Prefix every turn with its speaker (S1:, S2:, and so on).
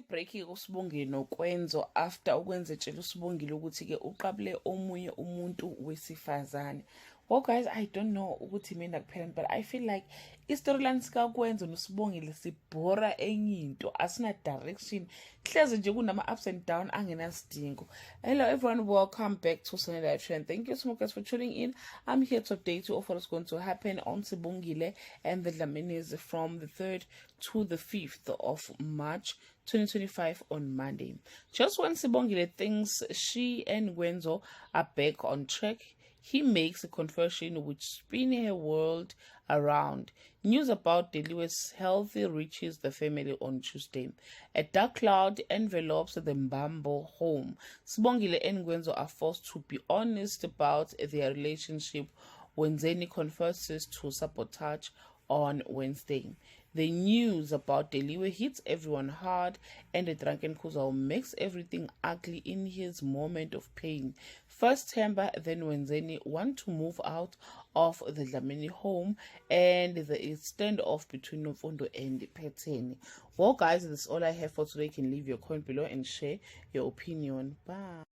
S1: ibreak-ke uSibongile noKwenzo after ukwenzetshela uSibongile ukuthi-ke uqabule omunye umuntu wesifazane. Well guys, I don't know ukuthi mina kuphela, but I feel like i-storyline sikaKwenzo noSibongile sibhora enye into, asina direction, hleze nje kunama ups and down angenasidingo. Hello everyone, welcome back to Sunny Live Show, and thank you so much guys for tuning in. I'm here to update you of what is going to happen on Sibongile and the Dlaminis from the 3rd to the 5th of March 2025 on Monday. Just when Sibongile thinks she and Kwenzo are back on track, he makes a confession which spins her world around. News about Deliwe's health reaches the family on Tuesday. A dark cloud envelops the Mbambo home. Sibongile and Kwenzo are forced to be honest about their relationship when Zeni confesses to sabotage on Wednesday. The news about Deliwe hits everyone hard, and the drunken Khuzwayo makes everything ugly in his moment of pain. First Themba, then Wenzeni want to move out of the Dlamini home, and the standoff between Nomfundo and Phetheni. Well guys, that's all I have for today. You can leave your comment below and share your opinion. Bye.